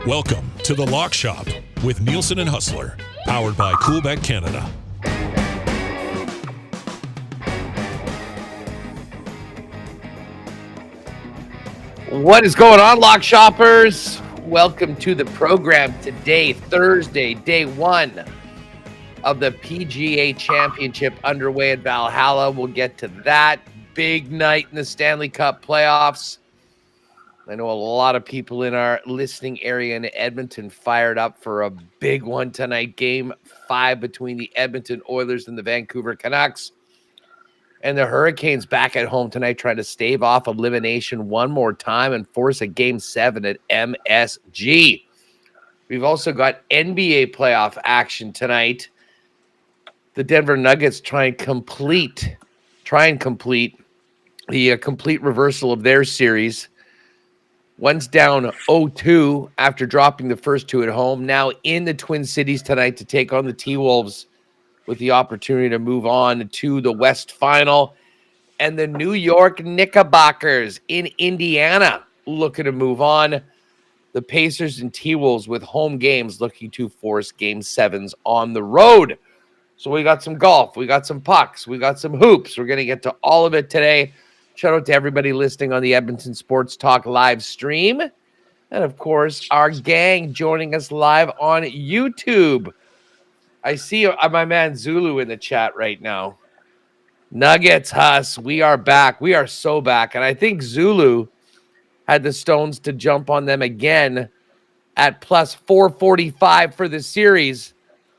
Welcome to The Lock Shop with Nielsen and Hustler, powered by Coolbet Canada. What is going on, Lock Shoppers? Welcome to the program today, Thursday, day one of the PGA Championship underway at Valhalla. We'll get to that. Big night in the Stanley Cup playoffs. I know a lot of people in our listening area in Edmonton fired up for a big one tonight. Game 5 between the Edmonton Oilers and the Vancouver Canucks. And the Hurricanes back at home tonight trying to stave off elimination one more time and force a Game 7 at MSG. We've also got NBA playoff action tonight. The Denver Nuggets try and complete the complete reversal of their series. One's down 0-2 after dropping the first two at home. Now in the Twin Cities tonight to take on the T-Wolves with the opportunity to move on to the West Final. And the New York Knickerbockers in Indiana looking to move on. The Pacers and T-Wolves with home games looking to force Game 7s on the road. So we got some golf, we got some pucks, we got some hoops. We're going to get to all of it today. Shout out to everybody listening on the Edmonton Sports Talk live stream. And, of course, our gang joining us live on YouTube. I see my man Zulu in the chat right now. Nuggets, Huss, we are back. We are so back. And I think Zulu had the stones to jump on them again at plus 445 for the series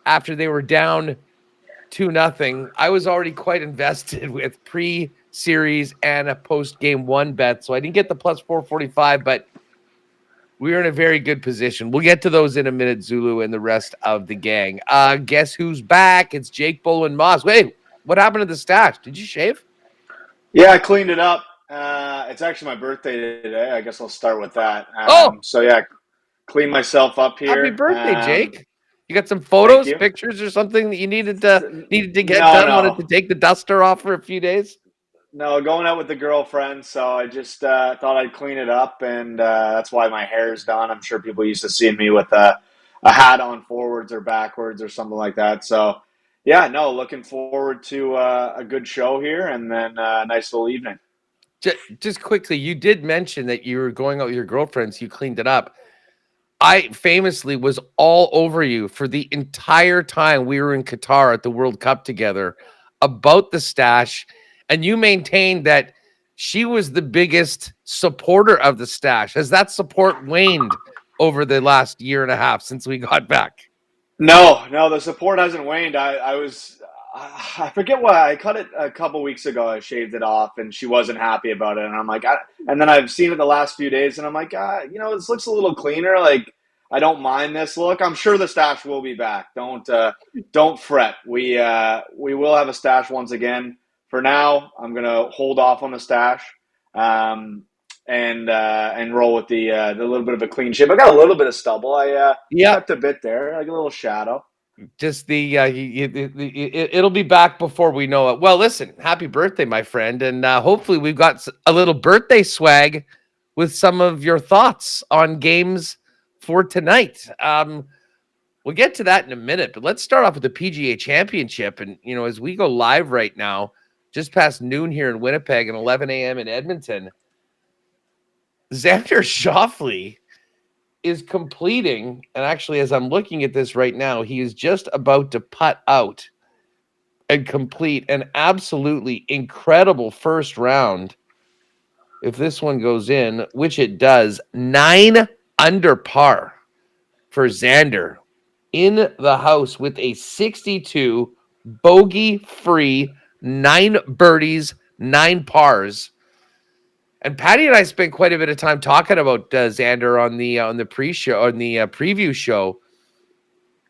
after they were down 2-0. I was already quite invested with pre-series and a post-game one bet, so I didn't get the plus 445, but we were in a very good position. We'll get to those in a minute, Zulu and the rest of the gang. Guess who's back? It's Jake Bolin Moss. Wait, what happened to the stash? Did you shave? Yeah, I cleaned it up. It's actually my birthday today. I guess I'll start with that. So yeah, clean myself up here. Happy birthday, Jake. You got some photos, pictures, or something that you needed to get done? Wanted to take the duster off for a few days? No, going out with the girlfriend, so I just thought I'd clean it up, and that's why my hair's done. I'm sure people used to see me with a hat on forwards or backwards or something like that. So, yeah, no, looking forward to a good show here and then a nice little evening. Just quickly, you did mention that you were going out with your girlfriend, so you cleaned it up. I famously was all over you for the entire time we were in Qatar at the World Cup together about the stash. And you maintained that she was the biggest supporter of the stash. Has that support waned over the last year and a half since we got back? No, the support hasn't waned. I forget why I cut it a couple weeks ago. I shaved it off, and she wasn't happy about it. And I'm like, and then I've seen it the last few days, and I'm like, this looks a little cleaner. Like, I don't mind this look. I'm sure the stash will be back. Don't fret. We will have a stash once again. For now, I'm gonna hold off on the stash, and roll with the little bit of a clean shave. I got a little bit of stubble. I kept a bit there, like a little shadow. Just it'll be back before we know it. Well, listen, happy birthday, my friend, and hopefully we've got a little birthday swag with some of your thoughts on games for tonight. We'll get to that in a minute, but let's start off with the PGA Championship. And as we go live right now, just past noon here in Winnipeg and 11 a.m. in Edmonton, Xander Schauffele is completing, and actually as I'm looking at this right now, he is just about to putt out and complete an absolutely incredible first round. If this one goes in, which it does, 9 under par for Xander in the house with a 62 bogey-free, 9 birdies, 9 pars. And Patty and I spent quite a bit of time talking about Xander on the pre-show, on the preview show.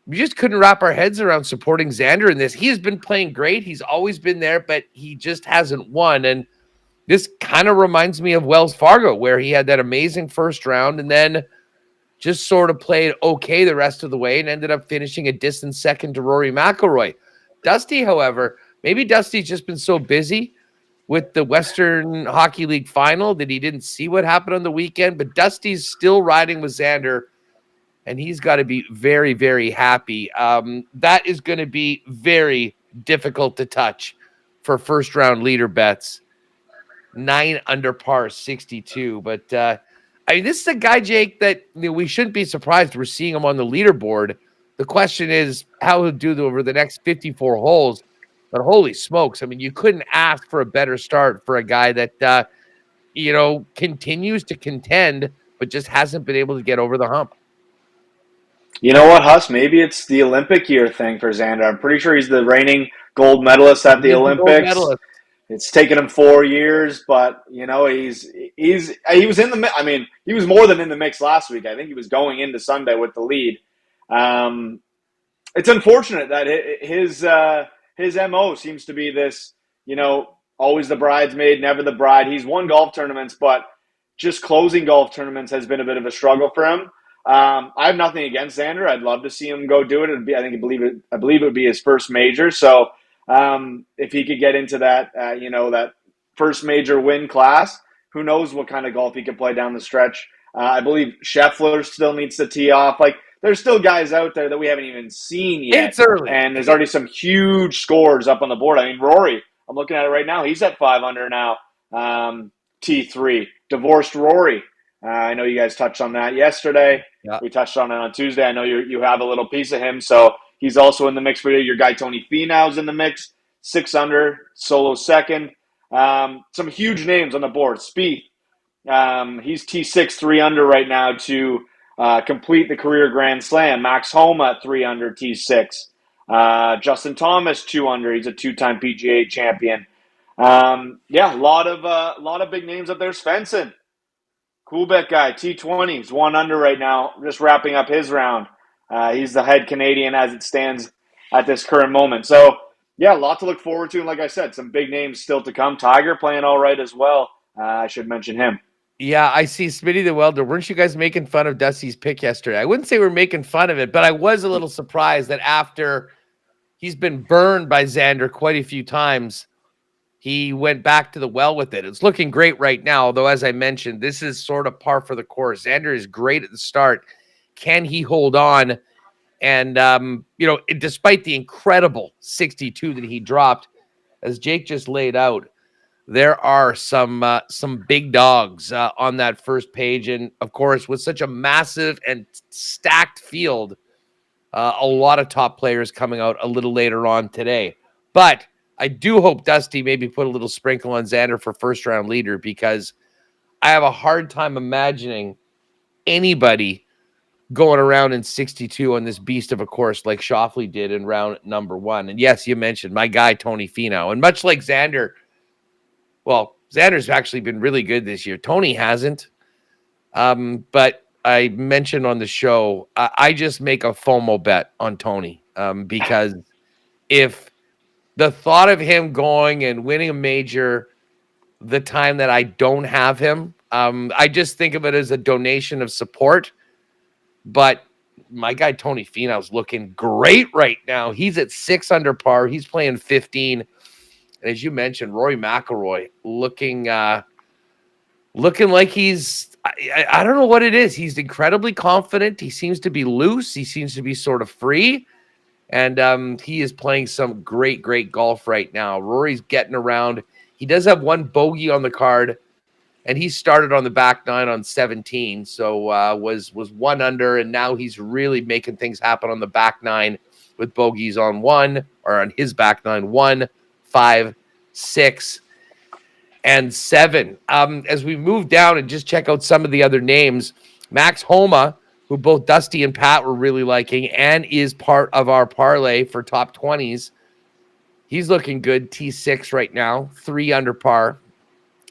We just couldn't wrap our heads around supporting Xander in this. He has been playing great. He's always been there, but he just hasn't won. And this kind of reminds me of Wells Fargo, where he had that amazing first round and then just sort of played okay the rest of the way and ended up finishing a distant second to Rory McIlroy. Dusty, however, maybe Dusty's just been so busy with the Western Hockey League final that he didn't see what happened on the weekend, but Dusty's still riding with Xander and he's got to be very, very happy. That is going to be very difficult to touch for first round leader bets. 9 under par, 62. But I mean, this is a guy, Jake, that we shouldn't be surprised we're seeing him on the leaderboard. The question is how he'll do over the next 54 holes. But holy smokes, I mean, you couldn't ask for a better start for a guy that, continues to contend, but just hasn't been able to get over the hump. You know what, Huss? Maybe it's the Olympic year thing for Xander. I'm pretty sure he's the reigning gold medalist at the Olympics. It's taken him 4 years, but he was in the. I mean, he was more than in the mix last week. I think he was going into Sunday with the lead. It's unfortunate that his MO seems to be this, always the bridesmaid, never the bride. He's won golf tournaments, but just closing golf tournaments has been a bit of a struggle for him. I have nothing against Xander. I'd love to see him go do it. I believe it would be his first major. So if he could get into that, that first major win class, who knows what kind of golf he could play down the stretch. I believe Scheffler still needs to tee off. Like, there's still guys out there that we haven't even seen yet. It's early. And there's already some huge scores up on the board. I mean, Rory, I'm looking at it right now. He's at 5 under now. T3. Divorced Rory. I know you guys touched on that yesterday. Yeah. We touched on it on Tuesday. I know you have a little piece of him. So he's also in the mix for you. Your guy Tony Finau's in the mix. 6 under, solo second. Some huge names on the board. Spieth. He's T6, 3 under right now to complete the career Grand Slam. Max Homa at 3 under, T6. Justin Thomas, 2 under. He's a 2-time PGA champion. A lot of big names up there. Svensson, Coolbet guy, T20. He's 1 under right now, just wrapping up his round. He's the head Canadian as it stands at this current moment. So, a lot to look forward to. And like I said, some big names still to come. Tiger playing all right as well. I should mention him. Yeah, I see Smitty the Welder. Weren't you guys making fun of Dusty's pick yesterday? I wouldn't say we're making fun of it, but I was a little surprised that after he's been burned by Xander quite a few times, he went back to the well with it. It's looking great right now, although, as I mentioned, this is sort of par for the course. Xander is great at the start. Can he hold on? And, despite the incredible 62 that he dropped, as Jake just laid out, there are some big dogs on that first page. And, of course, with such a massive and stacked field, a lot of top players coming out a little later on today. But I do hope Dusty maybe put a little sprinkle on Xander for first-round leader, because I have a hard time imagining anybody going around in 62 on this beast of a course like Schauffele did in round number 1. And, yes, you mentioned my guy Tony Finau. And much like Xander, well, Xander's actually been really good this year. Tony hasn't. But I mentioned on the show, I just make a FOMO bet on Tony because if the thought of him going and winning a major the time that I don't have him, I just think of it as a donation of support. But my guy Tony Finau's looking great right now. He's at 6 under par. He's playing 15. And as you mentioned, Rory McIlroy looking like he's, I don't know what it is. He's incredibly confident. He seems to be loose. He seems to be sort of free. And he is playing some great, great golf right now. Rory's getting around. He does have one bogey on the card, and he started on the back nine on 17. So was 1 under, and now he's really making things happen on the back nine with bogeys on his back nine, 1, 5, 6, and 7. As we move down and just check out some of the other names, Max Homa, who both Dusty and Pat were really liking and is part of our parlay for top 20s. He's looking good, T6 right now, 3 under par.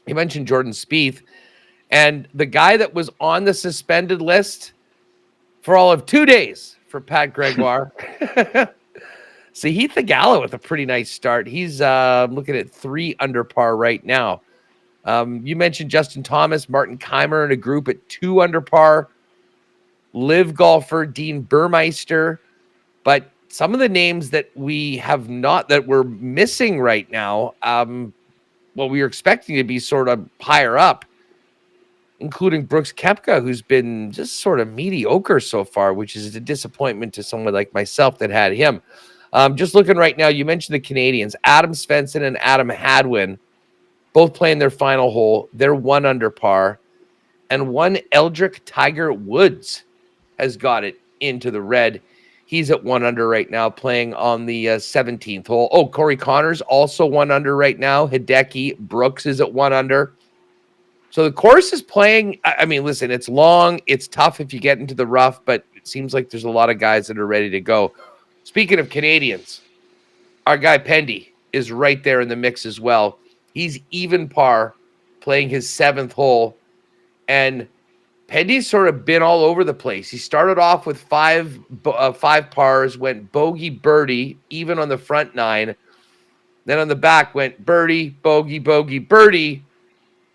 You mentioned Jordan Spieth. And the guy that was on the suspended list for all of 2 days for Pat Gregoire. Sahith Theegala with a pretty nice start. He's looking at 3 under par right now. You mentioned Justin Thomas, Martin Keimer in a group at 2 under par. Live golfer Dean Burmeister. But some of the names that we have that we're missing right now, we were expecting to be sort of higher up. including Brooks Koepka, who's been just sort of mediocre so far, which is a disappointment to someone like myself that had him. Just looking right now, you mentioned the Canadians. Adam Svensson and Adam Hadwin both playing their final hole. They're 1 under par. And one Eldrick Tiger Woods has got it into the red. He's at 1 under right now, playing on the 17th hole. Oh, Corey Connors also 1 under right now. Hideki Brooks is at 1 under. So the course is playing. I mean, listen, it's long. It's tough if you get into the rough, but it seems like there's a lot of guys that are ready to go. Speaking of Canadians, our guy Pendy is right there in the mix as well. He's even par, playing his 7th hole. And Pendy's sort of been all over the place. He started off with five pars, went bogey, birdie, even on the front 9. Then on the back went birdie, bogey, bogey, birdie,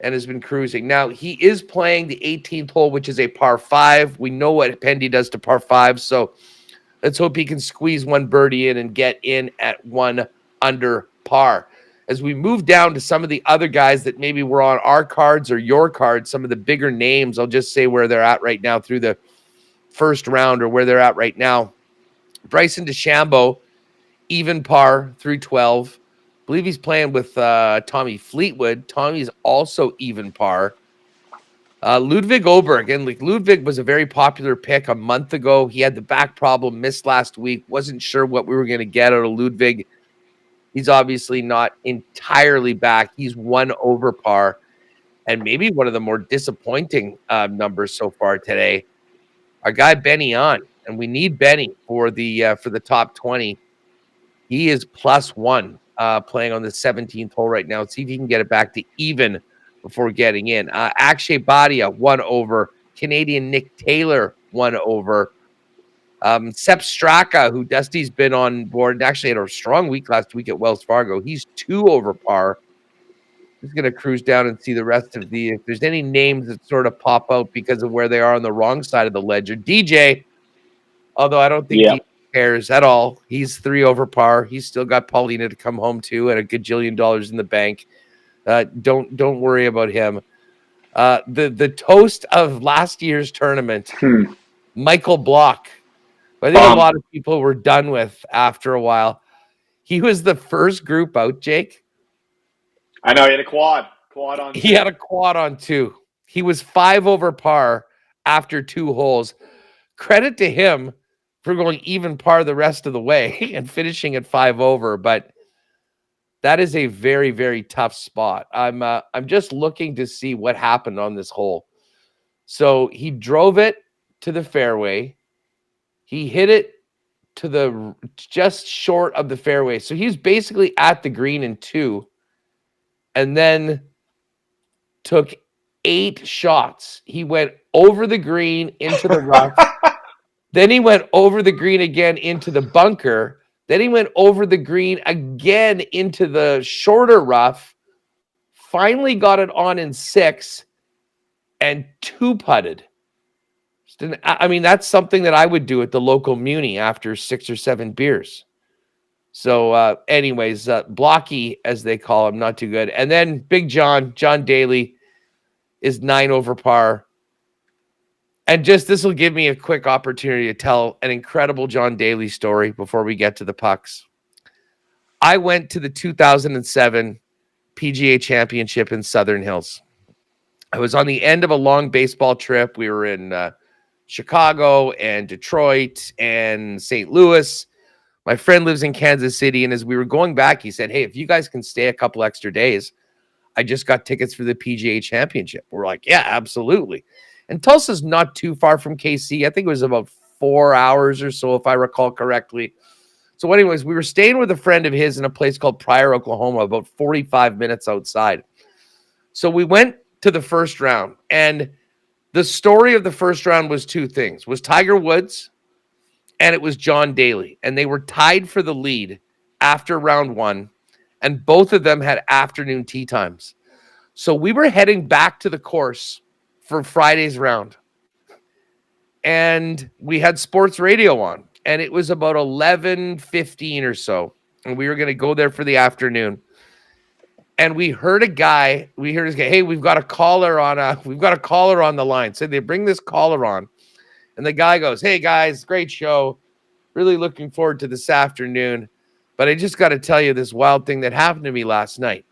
and has been cruising. Now, he is playing the 18th hole, which is a par 5. We know what Pendy does to par 5, so let's hope he can squeeze one birdie in and get in at 1 under par. As we move down to some of the other guys that maybe were on our cards or your cards, some of the bigger names, I'll just say where they're at right now through the first round or where they're at right now. Bryson DeChambeau, even par through 12. I believe he's playing with Tommy Fleetwood. Tommy's also even par. Ludwig Oberg, and Ludwig was a very popular pick a month ago. He had the back problem, missed last week. Wasn't sure what we were going to get out of Ludwig. He's obviously not entirely back. He's 1 over par, and maybe one of the more disappointing numbers so far today. Our guy Benny on, and we need Benny for the top 20. He is +1 playing on the 17th hole right now. Let's see if he can get it back to even before getting in. Akshay Bhatia 1 over. Canadian Nick Taylor 1 over. Sepp Straka, who Dusty's been on board, and actually had a strong week last week at Wells Fargo. He's 2 over par. Just going to cruise down and see the rest of if there's any names that sort of pop out because of where they are on the wrong side of the ledger. DJ, although I don't think DJ cares at all. He's 3 over par. He's still got Paulina to come home to and a gajillion dollars in the bank. Don't worry about him. The toast of last year's tournament, Michael Block. I think a lot of people were done with after a while. He was the first group out, Jake. I know, he had a quad on 2. He had a quad on 2. He was 5 over par after 2 holes. Credit to him for going even par the rest of the way and finishing at 5 over, but that is a very, very tough spot. I'm just looking to see what happened on this hole. So he drove it to the fairway. He hit it to the just short of the fairway. So he's basically at the green in 2 and then took 8 shots. He went over the green into the rough. Then he went over the green again into the bunker. Then he went over the green again into the shorter rough. Finally got it on in 6 and 2-putted. I mean, that's something that I would do at the local Muni after 6 or 7 beers. So anyways, Blocky, as they call him, not too good. And then Big John Daly is 9 over par. And just this will give me a quick opportunity to tell an incredible John Daly story before we get to the pucks. I went to the 2007 PGA Championship in Southern Hills. I was on the end of a long baseball trip. We were in Chicago and Detroit and St. Louis. My friend lives in Kansas City, and as we were going back, he said, hey, if you guys can stay a couple extra days, I just got tickets for the PGA Championship. We're like, yeah, absolutely. And Tulsa's not too far from KC. I think it was about 4 hours or so, if I recall correctly. So anyways, we were staying with a friend of his in a place called Pryor, Oklahoma, about 45 minutes outside. So we went to the first round, and the story of the first round was 2 things. It was Tiger Woods and it was John Daly. And they were tied for the lead after round 1. And both of them had afternoon tee times. So we were heading back to the course for Friday's round. And we had sports radio on. And it was about 11:15 or so. And we were going to go there for the afternoon. And we heard this guy, hey, we've got a caller on the line. So they bring this caller on, and the guy goes, hey guys, great show. Really looking forward to this afternoon. But I just got to tell you this wild thing that happened to me last night.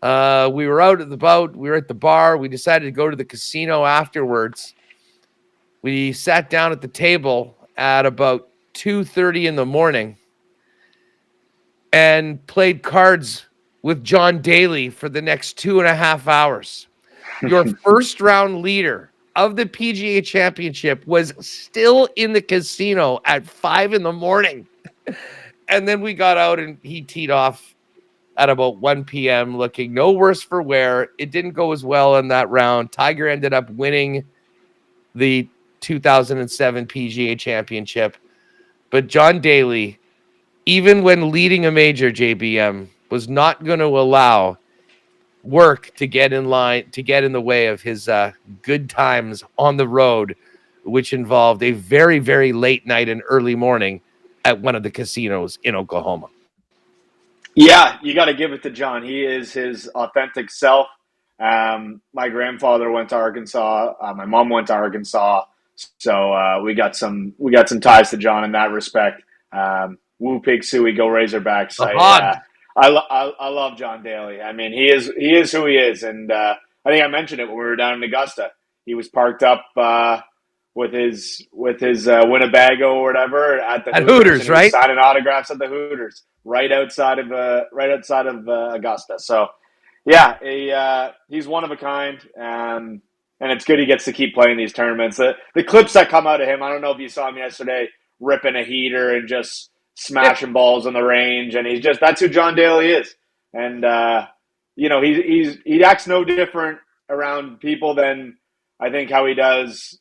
We were out at the boat. We were at the bar. We decided to go to the casino afterwards. We sat down at the table at about 2:30 in the morning and played cards with John Daly for the next 2.5 hours. Your first round leader of the PGA Championship was still in the casino at 5 in the morning. And then we got out and he teed off at about 1 p.m. looking no worse for wear. It didn't go as well in that round. Tiger ended up winning the 2007 PGA Championship. But John Daly, even when leading a major, JBM, was not going to allow work to get in the way of his good times on the road, which involved a very, very late night and early morning at one of the casinos in Oklahoma. Yeah, you got to give it to John. He is his authentic self. My grandfather went to Arkansas. My mom went to Arkansas. So we got some ties to John in that respect. Woo Pig Suey, go Razorbacks. I love John Daly. I mean, he is who he is, and I think I mentioned it when we were down in Augusta. He was parked up with his Winnebago or whatever at the Hooters, right? Signing autographs at the Hooters, right outside of Augusta. So, yeah, he's one of a kind, and it's good he gets to keep playing these tournaments. The clips that come out of him, I don't know if you saw him yesterday, ripping a heater and just smashing balls on the range, and that's who John Daly is. And he acts no different around people than I think how he does,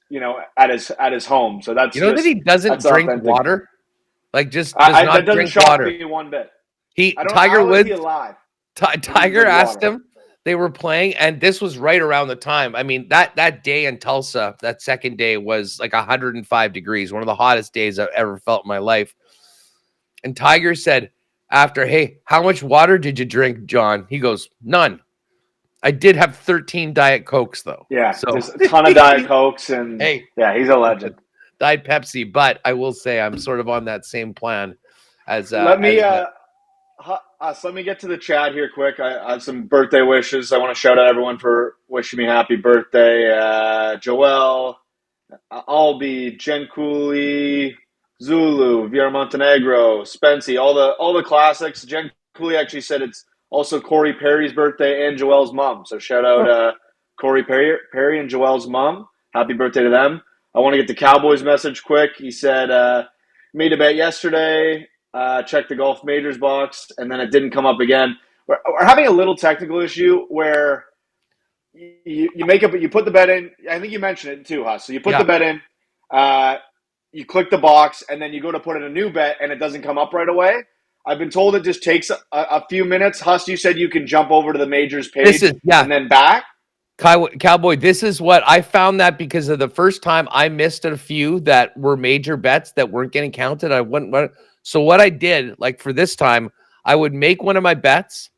at his home. So that's that he doesn't drink authentic. water, like just does not that doesn't drink shock water. me one bit. Tiger Woods, alive. Tiger asked him. They were playing, and this was right around the time. I mean, that day in Tulsa, that second day was like 105 degrees, one of the hottest days I've ever felt in my life. And Tiger said after, hey, how much water did you drink, John? He goes, none. I did have 13 Diet Cokes, though. Yeah, so there's a ton of Diet Cokes, and hey, yeah, he's a legend. Diet Pepsi, but I will say I'm sort of on that same plan as. Let me get to the chat here quick. I have some birthday wishes. I want to shout out everyone for wishing me happy birthday. Joel, Albi, Jen Cooley, Zulu, Vieira Montenegro, Spency, all the classics. Jen Cooley actually said it's also Corey Perry's birthday and Joel's mom. So shout out Corey Perry and Joel's mom. Happy birthday to them. I want to get the Cowboys message quick. He said, made a bet yesterday, checked the golf majors box, and then it didn't come up again. We're having a little technical issue where you put the bet in. I think you mentioned it too, Huss. So you put the bet in, you click the box, and then you go to put in a new bet, and it doesn't come up right away. I've been told it just takes a few minutes. Huss, you said you can jump over to the majors page and then back. Cowboy, this is what I found, that because of the first time I missed a few that were major bets that weren't getting counted. So what I did, like for this time, I would make one of my bets,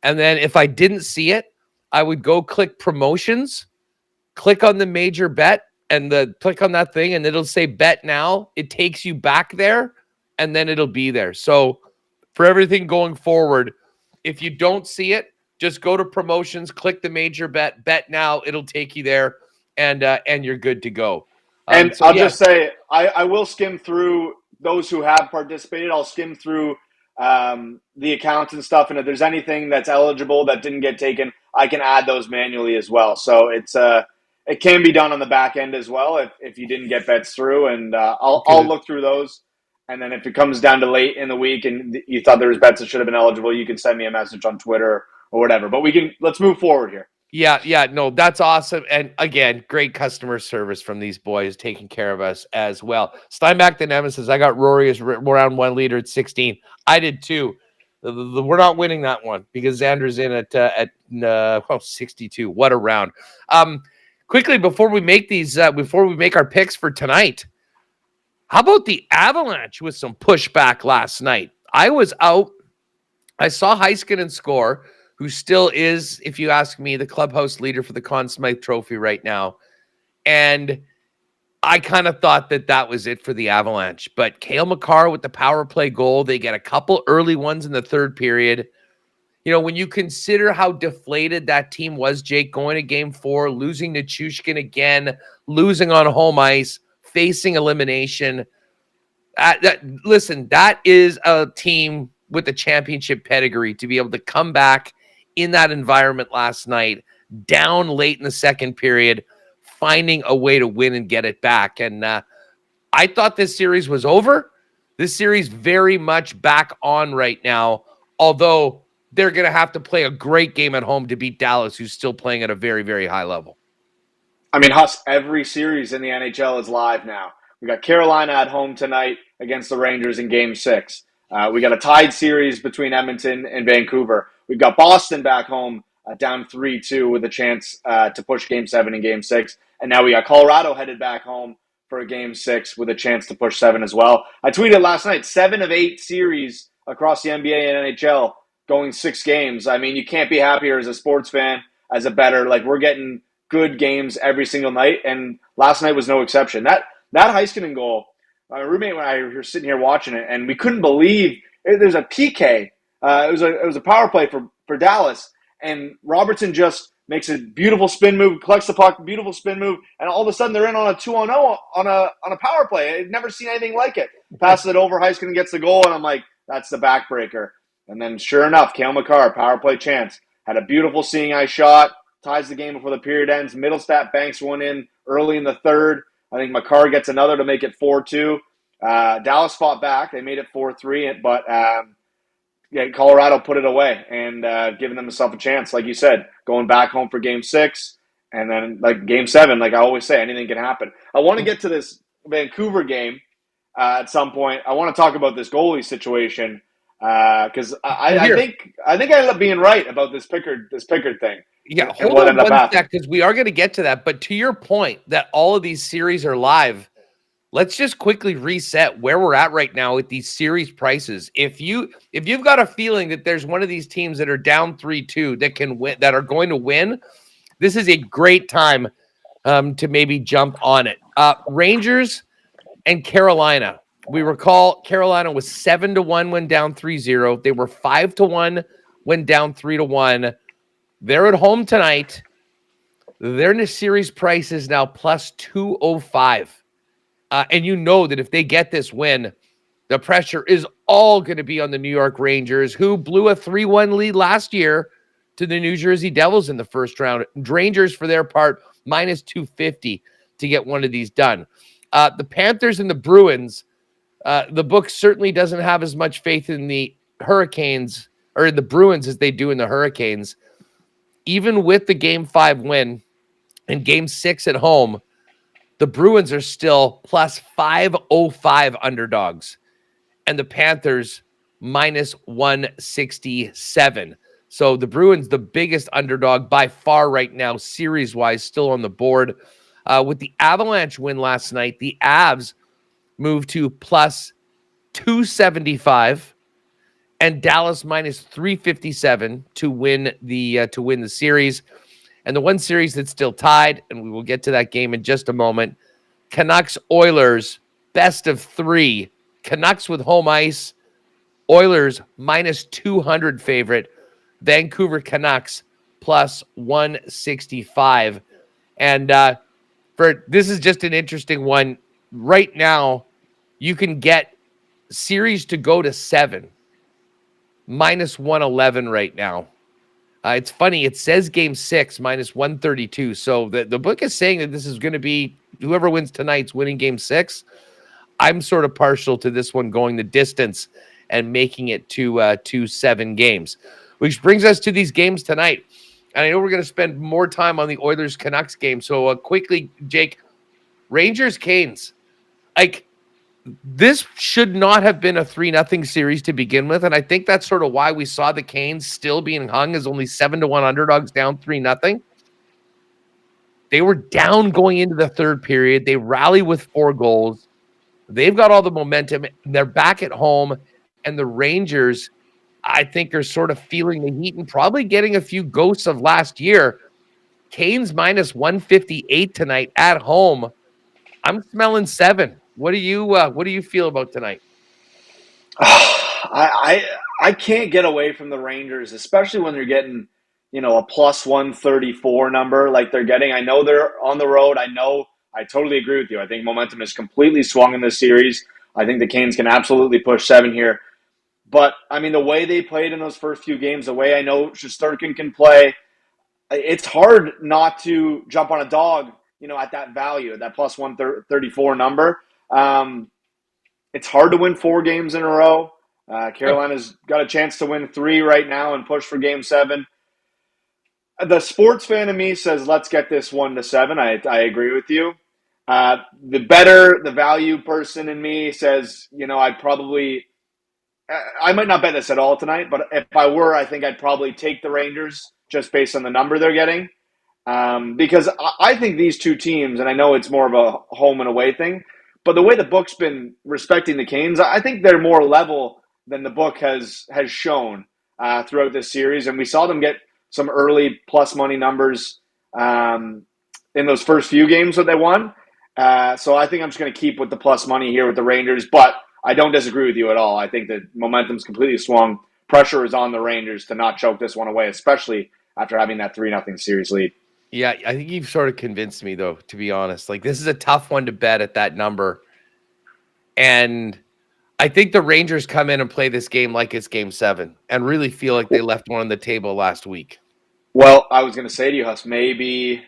and then if I didn't see it, I would go click promotions, click on the major bet, and click on that thing, and it'll say bet now. It takes you back there, and then it'll be there. So for everything going forward, if you don't see it, just go to promotions, click the major bet now. It'll take you there, and you're good to go. And I'll just say, I will skim through those who have participated. I'll skim through the accounts and stuff, and if there's anything that's eligible that didn't get taken, I can add those manually as well. So it can be done on the back end as well if you didn't get bets through, and I'll look through those. And then if it comes down to late in the week and you thought there was bets that should have been eligible, you can send me a message on Twitter or whatever. But let's move forward here. Yeah, no, that's awesome. And again, great customer service from these boys taking care of us as well. Steinbach the Nemesis, I got Rory as round 1 leader at 16. I did too. We're not winning that one because Xander's in at 62. What a round. Quickly, before we make our picks for tonight, how about the Avalanche with some pushback last night? I was out. I saw Heiskanen score. who still is, if you ask me, the clubhouse leader for the Conn Smythe Trophy right now. And I kind of thought that was it for the Avalanche. But Cale Makar with the power play goal, they get a couple early ones in the third period. You know, when you consider how deflated that team was, Jake, going to game 4, losing to Chushkin again, losing on home ice, facing elimination. Listen, that is a team with a championship pedigree to be able to come back in that environment last night, down late in the second period, finding a way to win and get it back. And I thought this series was over. This series very much back on right now, although they're going to have to play a great game at home to beat Dallas, who's still playing at a very, very high level. I mean, Huss, every series in the NHL is live now. We got Carolina at home tonight against the Rangers in Game 6. We got a tied series between Edmonton and Vancouver. We've got Boston back home down 3-2 with a chance to push Game 7 and Game 6. And now we got Colorado headed back home for a Game 6 with a chance to push 7 as well. I tweeted last night, 7 of 8 series across the NBA and NHL going 6 games. I mean, you can't be happier as a sports fan, as a bettor. Like, we're getting good games every single night, and last night was no exception. That Heiskanen goal, my roommate and I were sitting here watching it, and we couldn't believe there's a PK. It was a power play for Dallas, and Robertson just makes a beautiful spin move, collects the puck, beautiful spin move, and all of a sudden they're in on a 2-on-0 on a power play. I'd never seen anything like it. Passes it over, Heiskanen gets the goal, and I'm like, that's the backbreaker. And then sure enough, Cale Makar, power play chance, had a beautiful seeing eye shot, ties the game before the period ends. Middlestat banks one in early in the third. I think Makar gets another to make it 4-2. Dallas fought back. They made it 4-3, but Colorado put it away and giving themselves a chance, like you said, going back home for Game 6. And then, like, Game 7, like I always say, anything can happen. I want to get to this Vancouver game at some point. I want to talk about this goalie situation because I think I ended up being right about this Pickard thing. Yeah, hold on one sec, because we are going to get to that. But to your point that all of these series are live, let's just quickly reset where we're at right now with these series prices. If you've got a feeling that there's one of these teams that are down 3-2 that can win, that are going to win, this is a great time to maybe jump on it. Rangers and Carolina. We recall Carolina was 7-1 when down 3-0. They were 5-1 when down 3-1. They're at home tonight. Their in the series price is now plus 205. And you know that if they get this win, the pressure is all going to be on the New York Rangers, who blew a 3-1 lead last year to the New Jersey Devils in the first round. Rangers, for their part, minus 250 to get one of these done. The Panthers and the Bruins, the book certainly doesn't have as much faith in the Hurricanes or the Bruins as they do in the Hurricanes. Even with the Game 5 win and Game 6 at home, the Bruins are still plus 505 underdogs, and the Panthers minus 167. So the Bruins, the biggest underdog by far right now, series-wise, still on the board. With the Avalanche win last night, the Avs moved to plus 275. And Dallas minus 357 to win the series. And the one series that's still tied, and we will get to that game in just a moment, Canucks Oilers best of 3. Canucks with home ice. Oilers minus 200 favorite. Vancouver Canucks plus 165. And this is just an interesting one. Right now, you can get series to go to 7. Minus 111 right now. It's funny. It says Game 6 minus 132. So the book is saying that this is going to be whoever wins tonight's winning Game 6. I'm sort of partial to this one going the distance and making it to 7 games, which brings us to these games tonight. And I know we're going to spend more time on the Oilers-Canucks game. So quickly, Jake, Rangers-Canes. Like, this should not have been a 3-0 series to begin with, and I think that's sort of why we saw the Canes still being hung as only 7-1 underdogs down 3-0. They were down going into the third period. They rally with 4 goals. They've got all the momentum. They're back at home, and the Rangers, I think are sort of feeling the heat and probably getting a few ghosts of last year. Canes minus 158 tonight at home. I'm smelling 7. What do you feel about tonight? I can't get away from the Rangers, especially when they're getting, a plus 134 number like they're getting. I know they're on the road. I totally agree with you. I think momentum is completely swung in this series. I think the Canes can absolutely push 7 here. But, I mean, the way they played in those first few games, the way I know Shesterkin can play, it's hard not to jump on a dog, at that value, that plus 134 number. It's hard to win 4 games in a row. Carolina's got a chance to win 3 right now and push for Game 7. The sports fan in me says, let's get this 1-7. I agree with you. The value person in me says, I might not bet this at all tonight, but if I were, I think I'd probably take the Rangers just based on the number they're getting. Because I think these two teams, and I know it's more of a home and away thing, but the way the book's been respecting the Canes, I think they're more level than the book has shown throughout this series. And we saw them get some early plus money numbers in those first few games that they won. So I think I'm just going to keep with the plus money here with the Rangers, but I don't disagree with you at all. I think that momentum's completely swung. Pressure is on the Rangers to not choke this one away, especially after having that 3-0 series lead. Yeah, I think you've sort of convinced me, though, to be honest. Like, this is a tough one to bet at that number. And I think the Rangers come in and play this game like it's Game 7 and really feel like they left one on the table last week. Well, I was going to say to you, Huss, maybe,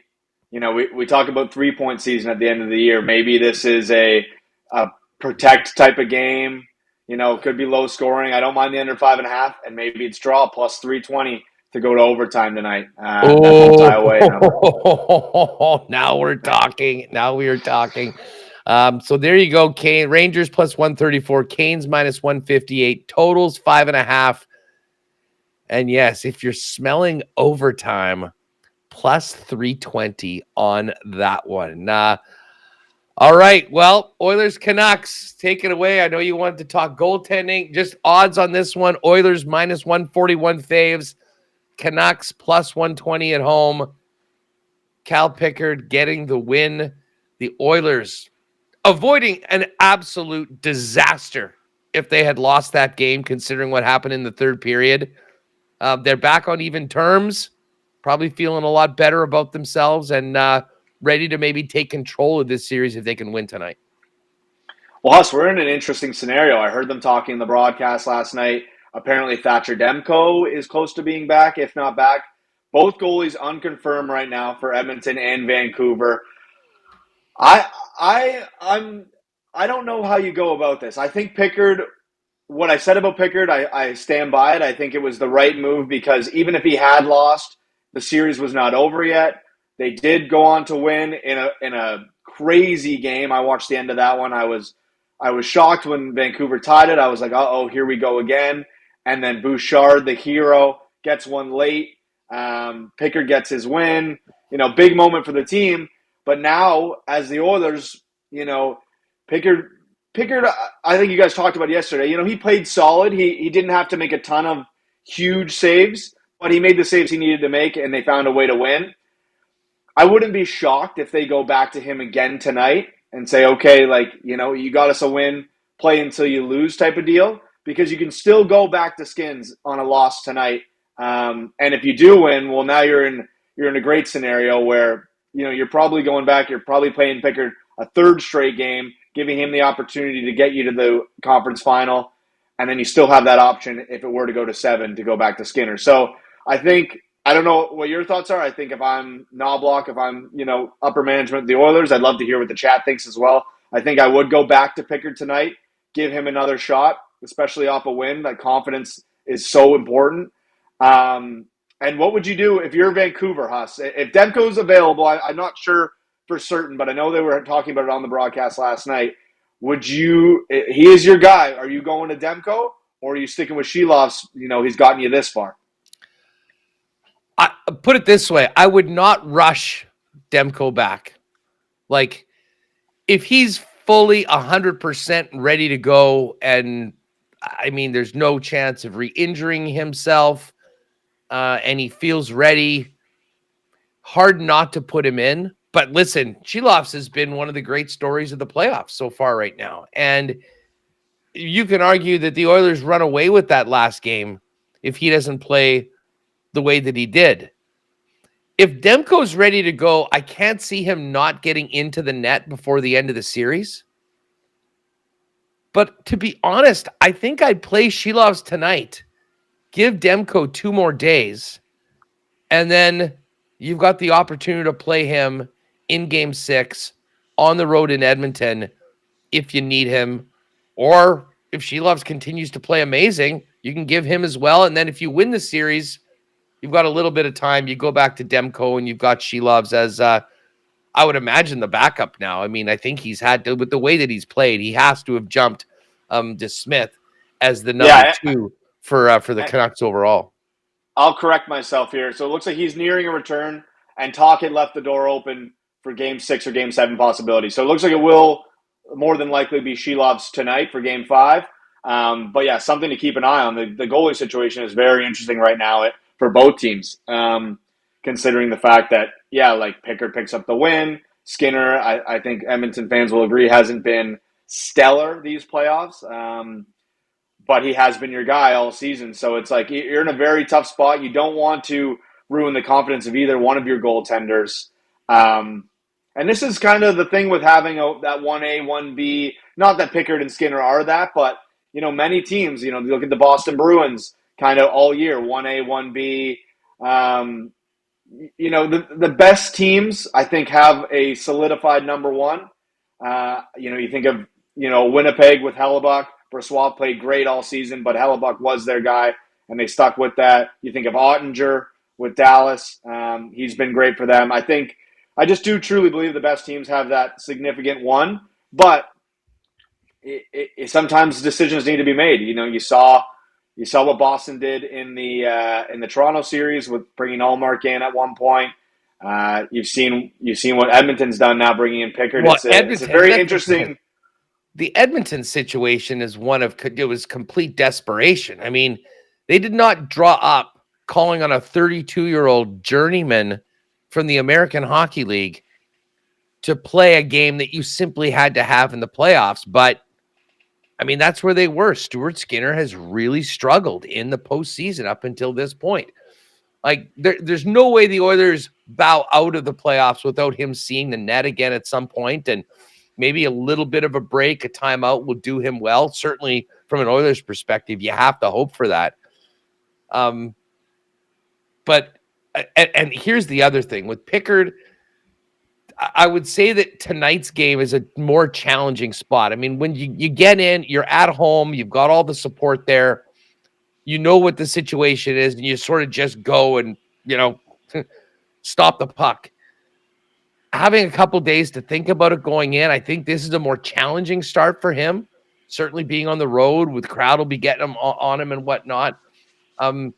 we talk about 3-point season at the end of the year. Maybe this is a protect type of game. Could be low scoring. I don't mind the under 5.5, and maybe it's draw plus 320 to go to overtime tonight. That won't die away. Now we're talking. So there you go. Rangers plus 134, Canes minus 158, totals 5.5. And yes, if you're smelling overtime, plus 320 on that one. All right. Well, Oilers-Canucks, take it away. I know you wanted to talk goaltending. Just odds on this one. Oilers minus 141 faves. Canucks plus 120 at home. Cal Pickard getting the win. The Oilers avoiding an absolute disaster if they had lost that game, considering what happened in the third period. They're back on even terms, probably feeling a lot better about themselves and ready to maybe take control of this series if they can win tonight. Well, Huss, we're in an interesting scenario. I heard them talking in the broadcast last night. Apparently, Thatcher Demko is close to being back, if not back. Both goalies unconfirmed right now for Edmonton and Vancouver. I don't know how you go about this. I think Pickard, what I said about Pickard, I stand by it. I think it was the right move because even if he had lost, the series was not over yet. They did go on to win in a crazy game. I watched the end of that one. I was shocked when Vancouver tied it. I was like, uh-oh, here we go again. And then Bouchard, the hero, gets one late. Pickard gets his win. Big moment for the team. But now, as the Oilers, Pickard, I think you guys talked about yesterday. He played solid. He didn't have to make a ton of huge saves, but he made the saves he needed to make, and they found a way to win. I wouldn't be shocked if they go back to him again tonight and say, okay, you got us a win, play until you lose type of deal, because you can still go back to skins on a loss tonight. And if you do win, well, now you're in a great scenario where, you're probably going back, you're probably playing Pickard a third straight game, giving him the opportunity to get you to the conference final. And then you still have that option if it were to go to 7 to go back to Skinner. So I don't know what your thoughts are. I think if I'm Knobloch, if I'm, upper management of the Oilers, I'd love to hear what the chat thinks as well. I think I would go back to Pickard tonight, give him another shot, especially off a win. That confidence is so important. And what would you do if you're Vancouver, Huss? If Demko's available, I'm not sure for certain, but I know they were talking about it on the broadcast last night. He is your guy. Are you going to Demko, or are you sticking with Shelov's? He's gotten you this far. I put it this way. I would not rush Demko back. If he's fully 100% ready to go and I mean, there's no chance of re-injuring himself, and he feels ready. Hard not to put him in. But listen, Shelovs has been one of the great stories of the playoffs so far right now. And you can argue that the Oilers run away with that last game if he doesn't play the way that he did. If Demko's ready to go, I can't see him not getting into the net before the end of the series. But to be honest, I think I'd play Shelovs tonight. Give Demko 2 more days. And then you've got the opportunity to play him in Game 6 on the road in Edmonton if you need him. Or if Shelovs continues to play amazing, you can give him as well. And then if you win the series, you've got a little bit of time. You go back to Demko and you've got Shelovs as, I would imagine, the backup now. I mean, I think he's had to, with the way that he's played, he has to have jumped to Smith as the number 2 for the Canucks overall. I'll correct myself here. So it looks like he's nearing a return, and Talk had left the door open for Game 6 or Game 7 possibility. So it looks like it will more than likely be Shelovs tonight for Game 5. But yeah, something to keep an eye on. The goalie situation is very interesting right now for both teams, considering the fact that, like Pickard picks up the win. Skinner, I think Edmonton fans will agree, hasn't been stellar these playoffs. But he has been your guy all season. So it's like you're in a very tough spot. You don't want to ruin the confidence of either one of your goaltenders. And this is kind of the thing with having that 1A, 1B. Not that Pickard and Skinner are that, but, many teams, you look at the Boston Bruins kind of all year, 1A, 1B. The best teams, I think, have a solidified number 1. You think of, Winnipeg with Hellebuck. Brossoit played great all season, but Hellebuck was their guy, and they stuck with that. You think of Ottinger with Dallas. He's been great for them. I just do truly believe the best teams have that significant 1, but sometimes decisions need to be made. You saw what Boston did in the Toronto series with bringing Allmark in at one point. You've seen what Edmonton's done now, bringing in Pickard. Well, it's a very interesting. The Edmonton situation is it was complete desperation. I mean, they did not draw up calling on a 32-year-old journeyman from the American Hockey League to play a game that you simply had to have in the playoffs. But, I mean, that's where they were. Stuart Skinner has really struggled in the postseason up until this point. Like, there's no way the Oilers bow out of the playoffs without him seeing the net again at some point, and maybe a little bit of a break, a timeout will do him well. Certainly from an Oilers perspective, you have to hope for that. But here's the other thing. With Pickard, I would say that tonight's game is a more challenging spot. I mean, when you get in, you're at home, you've got all the support there. You know what the situation is, and you sort of just go and, stop the puck. Having a couple days to think about it going in, I think this is a more challenging start for him. Certainly being on the road with crowd will be getting him on him and whatnot. But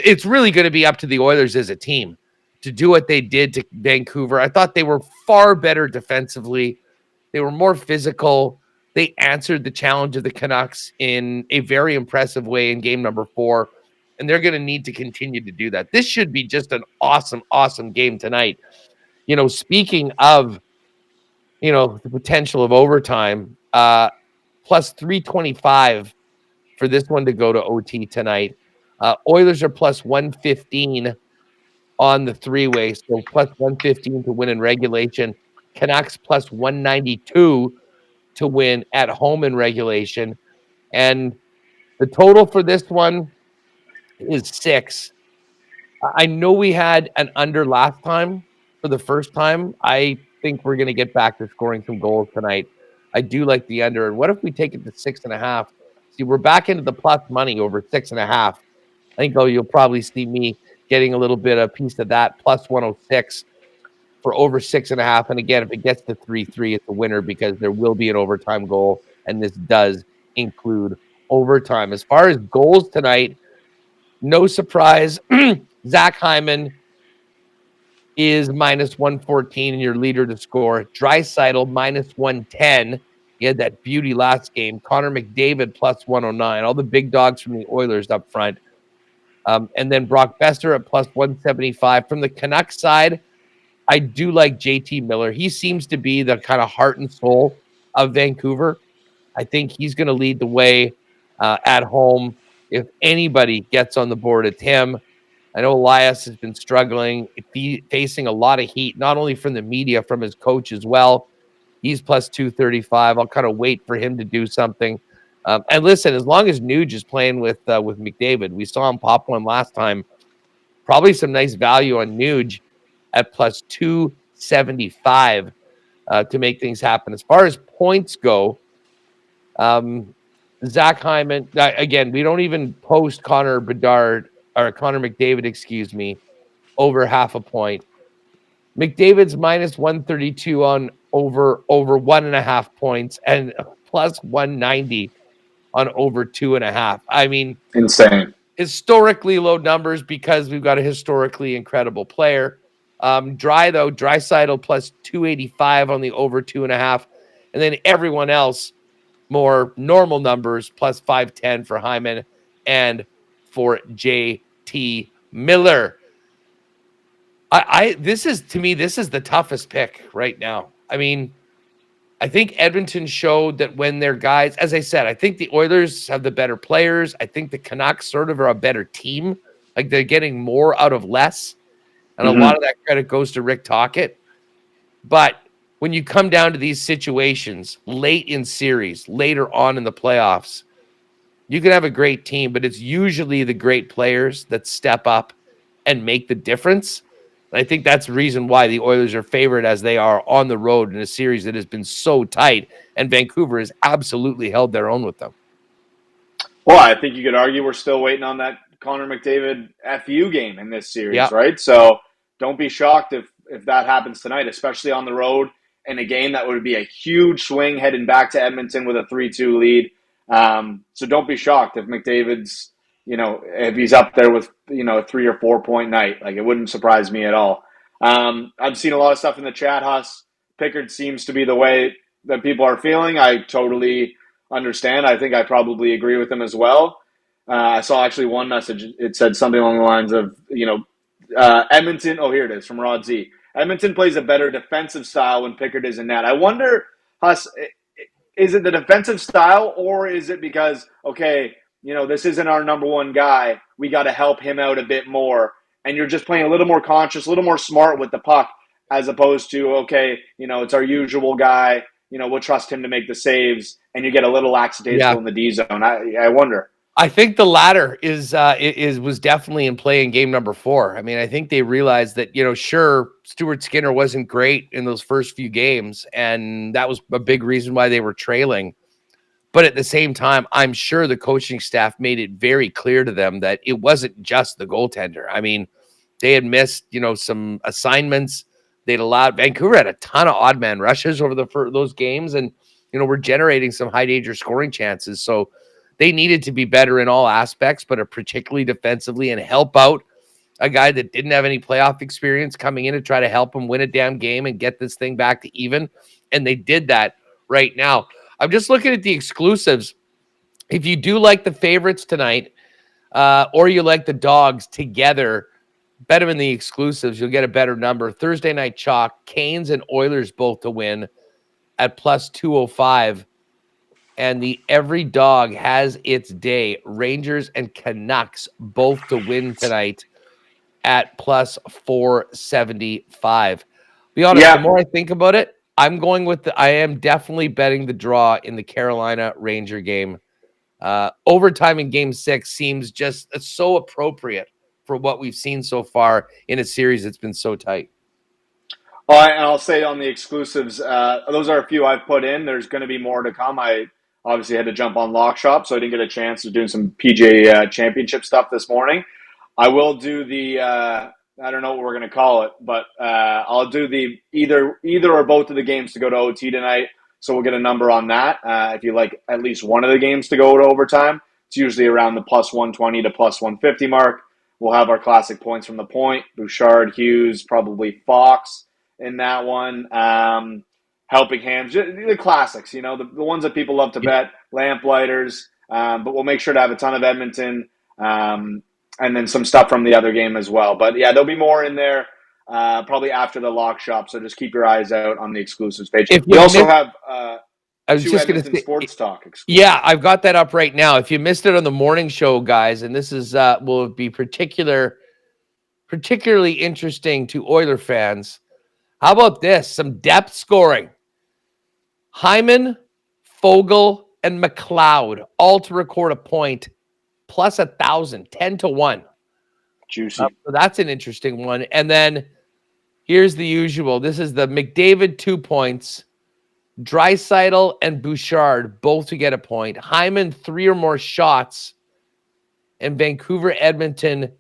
it's really going to be up to the Oilers as a team to do what they did to Vancouver. I thought they were far better defensively. They were more physical. They answered the challenge of the Canucks in a very impressive way in game number 4. And they're going to need to continue to do that. This should be just an awesome, awesome game tonight. Speaking of, the potential of overtime, plus 325 for this one to go to OT tonight. Oilers are plus 115 on the 3-way, so plus 115 to win in regulation. Canucks plus 192 to win at home in regulation. And the total for this one is 6. I know we had an under last time. For the first time, I think we're going to get back to scoring some goals tonight. I do like the under. And what if we take it to 6.5? See, we're back into the plus money over 6.5. I think you'll probably see me getting a little bit of a piece of that, plus 106 for over 6.5. And again, if it gets to 3-3, it's a winner because there will be an overtime goal, and this does include overtime. As far as goals tonight, no surprise, Zach Hyman is minus 114 and your leader to score. Draisaitl minus 110 He had that beauty last game. Connor McDavid plus 109. All the big dogs from the Oilers up front. And then Brock Besser at plus 175. From the Canucks side, I do like JT Miller. He seems to be the kind of heart and soul of Vancouver. I think he's going to lead the way at home. If anybody gets on the board, it's him. I know Elias has been struggling, facing a lot of heat, not only from the media, from his coach as well. He's plus 235. I'll kind of wait for him to do something. And listen, as long as Nuge is playing with McDavid, we saw him pop one last time. Probably some nice value on Nuge at plus 275 to make things happen. As far as points go, Zach Hyman, again, we don't even post Connor McDavid, over half a point. McDavid's minus 132 on over 1.5 points and plus 190 on over 2.5. I mean, insane. Historically low numbers because we've got a historically incredible player. Draisaitl plus 285 on the over 2.5. And then everyone else, more normal numbers, plus 510 for Hyman and for JT Miller. This is the toughest pick right now. I mean, I think Edmonton showed that when their guys, as I said, I think the Oilers have the better players. I think the Canucks sort of are a better team. Like they're getting more out of less. And a lot of that credit goes to Rick Tocchet. But when you come down to these situations late in series, later on in the playoffs, you can have a great team, but it's usually the great players that step up and make the difference. And I think that's the reason why the Oilers are favored as they are on the road in a series that has been so tight, and Vancouver has absolutely held their own with them. Well, I think you could argue we're still waiting on that Connor McDavid FU game in this series, right? So don't be shocked if that happens tonight, especially on the road in a game that would be a huge swing heading back to Edmonton with a 3-2 lead. So don't be shocked if McDavid's, if he's up there with, a 3 or 4 point night. Like, it wouldn't surprise me at all. I've seen a lot of stuff in the chat, Huss. Pickard seems to be the way that people are feeling. I totally understand. I think I probably agree with him as well. I saw actually one message. It said something along the lines of, Edmonton. Oh, here it is from Rod Z. Edmonton plays a better defensive style when Pickard is in net. I wonder, Huss, is it the defensive style, or is it because, okay, this isn't our number one guy, we got to help him out a bit more, and you're just playing a little more conscious, a little more smart with the puck, as opposed to, okay, it's our usual guy, we'll trust him to make the saves, and you get a little lackadaisical in the D zone. I wonder. I think the latter was definitely in play in game number 4. I mean, I think they realized that, sure, Stuart Skinner wasn't great in those first few games, and that was a big reason why they were trailing. But at the same time, I'm sure the coaching staff made it very clear to them that it wasn't just the goaltender. I mean, they had missed, some assignments. Vancouver had a ton of odd man rushes over those games, and, we're generating some high danger scoring chances. So they needed to be better in all aspects, but particularly defensively, and help out a guy that didn't have any playoff experience coming in to try to help him win a damn game and get this thing back to even. And they did that right now. I'm just looking at the exclusives. If you do like the favorites tonight, or you like the dogs together, bet them in the exclusives. You'll get a better number. Thursday night chalk, Canes and Oilers both to win at plus 205. And the every dog has its day. Rangers and Canucks both to win tonight at plus 475. Be honest, the more I think about it, I am definitely betting the draw in the Carolina Ranger game. Overtime in game 6 seems just so appropriate for what we've seen so far in a series that's been so tight. Oh, and I'll say on the exclusives, those are a few I've put in. There's going to be more to come. I obviously had to jump on Lock Shop, so I didn't get a chance to do some PGA Championship stuff this morning. I will do the, I don't know what we're going to call it, but I'll do the either or both of the games to go to OT tonight. So we'll get a number on that. If you like at least one of the games to go to overtime, it's usually around the plus 120 to plus 150 mark. We'll have our classic points from the point. Bouchard, Hughes, probably Fox in that one. Helping Hands, the classics, the ones that people love to bet, Lamplighters, but we'll make sure to have a ton of Edmonton, and then some stuff from the other game as well. But yeah, there'll be more in there probably after the lock shop, so just keep your eyes out on the exclusives page. We also have I was just going to say Sports Talk exclusive. Yeah, I've got that up right now. If you missed it on the morning show, guys, and this is will be particularly interesting to Oiler fans. How about this? Some depth scoring. Hyman, Fogle, and McLeod all to record a point plus 1,000, 10-1. Juicy. So that's an interesting one. And then here's the usual. This is the McDavid 2 points. Draisaitl and Bouchard both to get a point. Hyman 3 or more shots. And Vancouver, Edmonton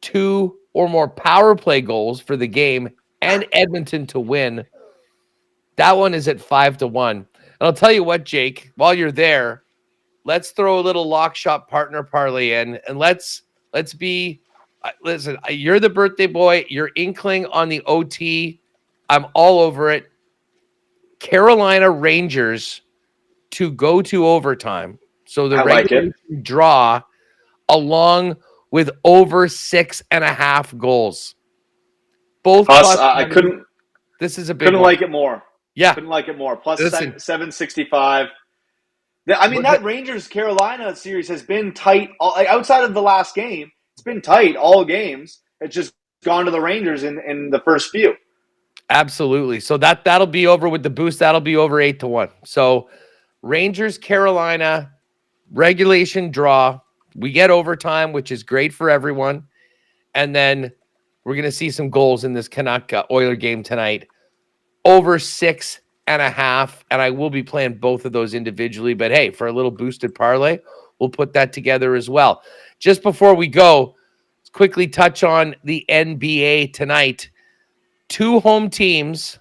2 or more power play goals for the game. And Edmonton to win. That one is at 5-1. And I'll tell you what, Jake, while you're there, let's throw a little lock shop partner parlay in, and let's be listen, you're the birthday boy, you're inkling on the OT. I'm all over it. Carolina Rangers to go to overtime. So the regular draw along with over 6.5 goals. Both I couldn't. This is a big couldn't one. like it more. Yeah, couldn't like it more. Plus 765. I mean, that Rangers Carolina series has been tight. Outside of the last game, it's been tight all games. It's just gone to the Rangers in the first few. Absolutely. So that'll be over with the boost. That'll be over 8-1. So Rangers Carolina regulation draw. We get overtime, which is great for everyone. And then we're going to see some goals in this Canuck Oiler game tonight. Over 6.5. And I will be playing both of those individually. But hey, for a little boosted parlay, we'll put that together as well. Just before we go, let's quickly touch on the NBA tonight. 2 home teams,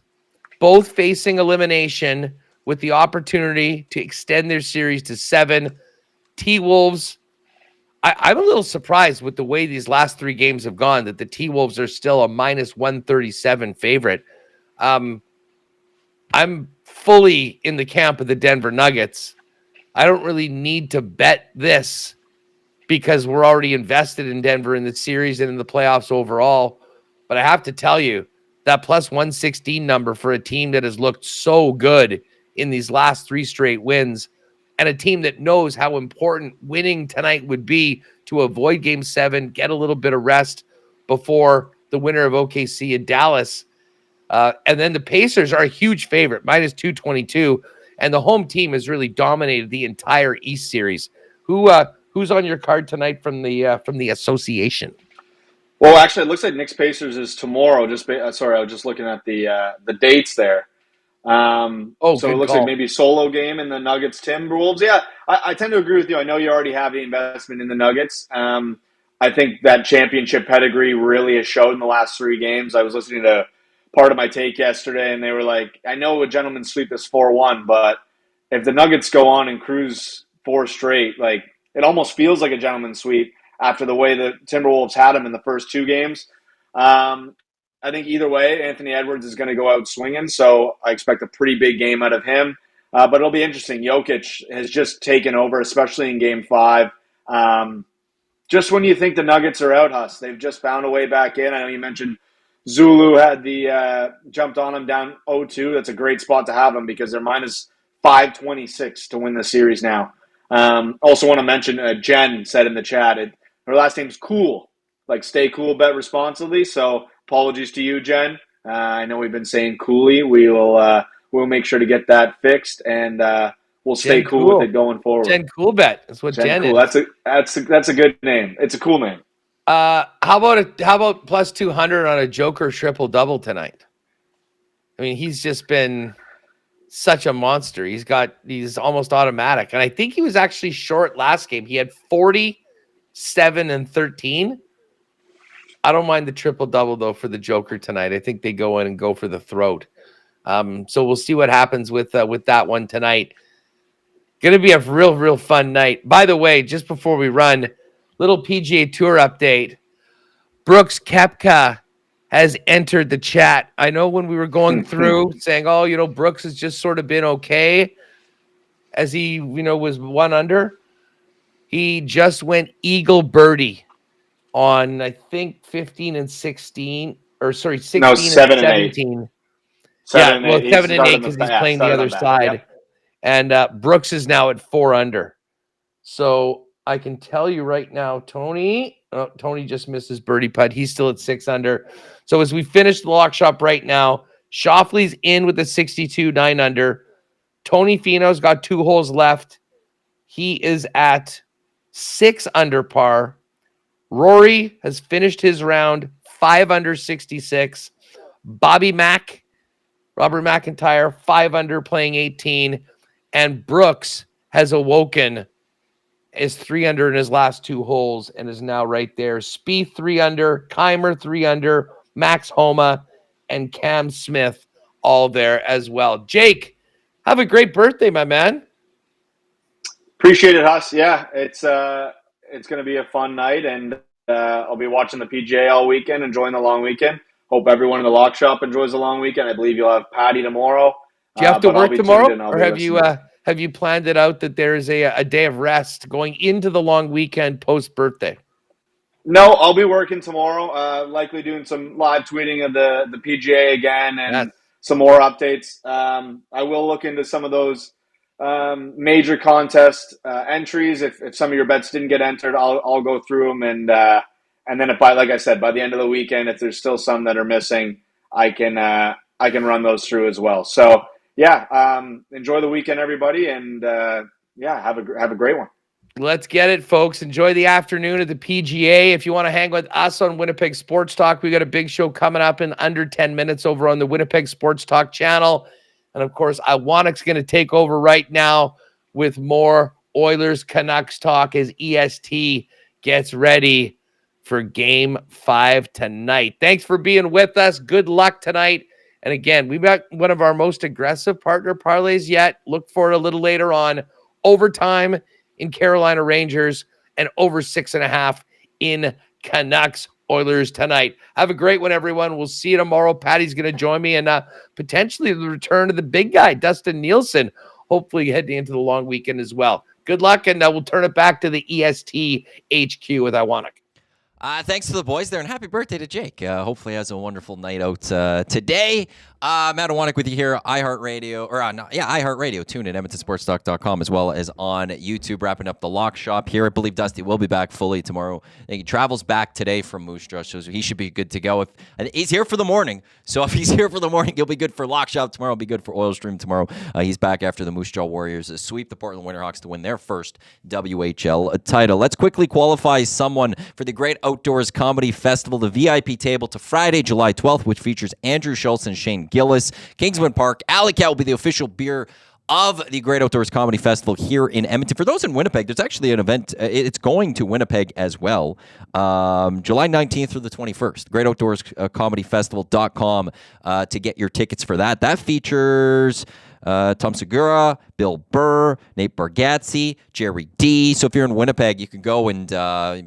both facing elimination with the opportunity to extend their series to 7. T-Wolves, I'm a little surprised with the way these last 3 games have gone that the T-Wolves are still a minus 137 favorite. I'm fully in the camp of the Denver Nuggets. I don't really need to bet this because we're already invested in Denver in the series and in the playoffs overall. But I have to tell you, that plus 116 number for a team that has looked so good in these last 3 straight wins, and a team that knows how important winning tonight would be to avoid Game 7, get a little bit of rest before the winner of OKC and Dallas. And then the Pacers are a huge favorite, minus 222, and the home team has really dominated the entire East series. Who's on your card tonight from the association? Well, actually, it looks like Knicks Pacers is tomorrow. Sorry, I was just looking at the dates there. So it looks like maybe solo game in the Nuggets Timberwolves. Yeah, I tend to agree with you. I know you already have the investment in the Nuggets. I think that championship pedigree really has showed in the last 3 games. I was listening to part of my take yesterday, and they were like, I know a gentleman's sweep is 4-1, but if the Nuggets go on and cruise 4 straight, like it almost feels like a gentleman's sweep after the way the Timberwolves had him in the first 2 games. I think either way, Anthony Edwards is going to go out swinging, so I expect a pretty big game out of him. But it'll be interesting. Jokic has just taken over, especially in Game 5. Just when you think the Nuggets are out, Huss, they've just found a way back in. I know you mentioned Zulu had jumped on him down 0-2. That's a great spot to have him because they're minus 526 to win the series now. Also want to mention, Jen said in the chat, her last name's Cool. Like, stay cool, bet responsibly. So apologies to you, Jen. I know we've been saying Cooley. We'll make sure to get that fixed, and we'll stay cool with it going forward. Jen Coolbet. That's what Jen is. That's a good name. It's a cool name. How about plus 200 on a Joker triple double tonight? I mean, he's just been such a monster. He's almost automatic. And I think he was actually short last game. He had 47 and 13. I don't mind the triple double though for the Joker tonight. I think they go in and go for the throat. So we'll see what happens with that one tonight. Going to be a real fun night. By the way, just before we run, little PGA Tour update. Brooks Koepka has entered the chat. I know when we were going through saying, oh, Brooks has just sort of been okay as he, was 1 under. He just went eagle birdie on, I think, 15 and 16, or sorry, 16 No, 7 and 17. 7 Yeah, and 8. 7 and 8 because he's playing the other side. Yep. And Brooks is now at 4 under. So I can tell you right now, Tony just missed his birdie putt. He's still at 6 under. So as we finish the lock shop right now, Schauffele's in with a 62, 9 under. Tony Finau's got 2 holes left. He is at 6 under par. Rory has finished his round 5 under 66. Robert McIntyre, 5 under playing 18. And Brooks has awoken, is 3 under in his last 2 holes and is now right there. Spieth 3 under, Keimer 3 under, Max Homa, and Cam Smith all there as well. Jake, have a great birthday, my man. Appreciate it, Huss. Yeah, it's going to be a fun night, and I'll be watching the PGA all weekend, enjoying the long weekend. Hope everyone in the lock shop enjoys the long weekend. I believe you'll have Patty tomorrow. Do you have to work tomorrow, or have you planned it out that there is a day of rest going into the long weekend post-birthday? No, I'll be working tomorrow, likely doing some live tweeting of the PGA again and some more updates. I will look into some of those major contest entries. If some of your bets didn't get entered, I'll go through them, and then like I said, by the end of the weekend, if there's still some that are missing, I can run those through as well. So yeah, enjoy the weekend, everybody, and have a great one. Let's get it, folks. Enjoy the afternoon at the PGA. If you want to hang with us on Winnipeg Sports Talk, we got a big show coming up in under 10 minutes over on the Winnipeg Sports Talk channel. And, of course, Iwanik's going to take over right now with more Oilers-Canucks talk as EST gets ready for Game 5 tonight. Thanks for being with us. Good luck tonight. And, again, we've got one of our most aggressive partner parlays yet. Look for it a little later on. Overtime in Carolina Rangers and over 6.5 in Canucks Oilers tonight. Have a great one, everyone. We'll see you tomorrow. Patty's going to join me, and potentially the return of the big guy, Dustin Nielsen, hopefully heading into the long weekend as well. Good luck, and we'll turn it back to the EST HQ with Iwanik. Thanks to the boys there, and happy birthday to Jake. Hopefully has a wonderful night out today. Matt Iwanik with you here, iHeartRadio. Tune in, EdmontonSportsTalk.com, as well as on YouTube. Wrapping up the lock shop here. I believe Dusty will be back fully tomorrow. He travels back today from Moose Jaw, so he should be good to go. He's here for the morning, so if he's here for the morning, he'll be good for lock shop tomorrow. He'll be good for Oil Stream tomorrow. He's back after the Moose Jaw Warriors sweep the Portland Winterhawks to win their first WHL title. Let's quickly qualify someone for the Great Outdoors Comedy Festival, the VIP table to Friday, July 12th, which features Andrew Schultz and Shane Gillis. Kingsman Park. Alley Cat will be the official beer of the Great Outdoors Comedy Festival here in Edmonton. For those in Winnipeg, there's actually an event. It's going to Winnipeg as well. July 19th through the 21st. Great Outdoors Comedy Festival.com to get your tickets for that. That features Tom Segura, Bill Burr, Nate Bargatze, Jerry D. So if you're in Winnipeg, you can go and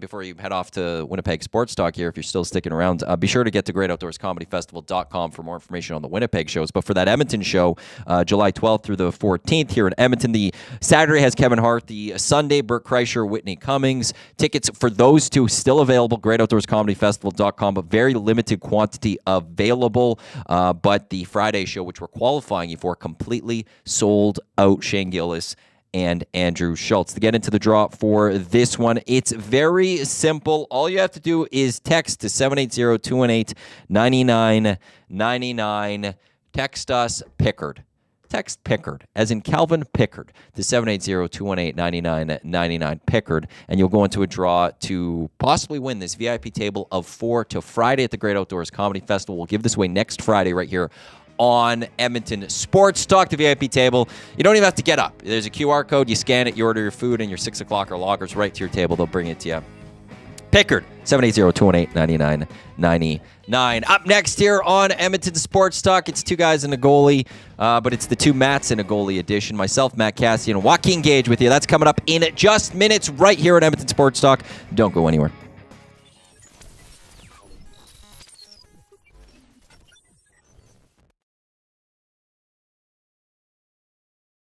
before you head off to Winnipeg Sports Talk here, if you're still sticking around, be sure to get to GreatOutdoorsComedyFestival.com for more information on the Winnipeg shows. But for that Edmonton show, July 12th through the 14th here in Edmonton, the Saturday has Kevin Hart, the Sunday, Burt Kreischer, Whitney Cummings. Tickets for those two still available, GreatOutdoorsComedyFestival.com, but very limited quantity available. But the Friday show, which we're qualifying you for, completely sold out. Shane Gillis and Andrew Schultz. To get into the draw for this one, it's very simple. All you have to do is text to 780-218-9999. Text us Pickard. Text Pickard, as in Calvin Pickard, to 780-218-9999 Pickard, and you'll go into a draw to possibly win this VIP table of 4 to Friday at the Great Outdoors Comedy Festival. We'll give this away next Friday right here on Edmonton Sports Talk, the VIP table. You don't even have to get up. There's a QR code. You scan it, you order your food, and your 6 o'clock or loggers right to your table. They'll bring it to you. Pickard, 780-218-9999. Up next here on Edmonton Sports Talk, it's two guys and a goalie, but it's the two Matts in a goalie edition. Myself, Matt Cassian, and Joaquin Gage with you. That's coming up in just minutes right here on Edmonton Sports Talk. Don't go anywhere.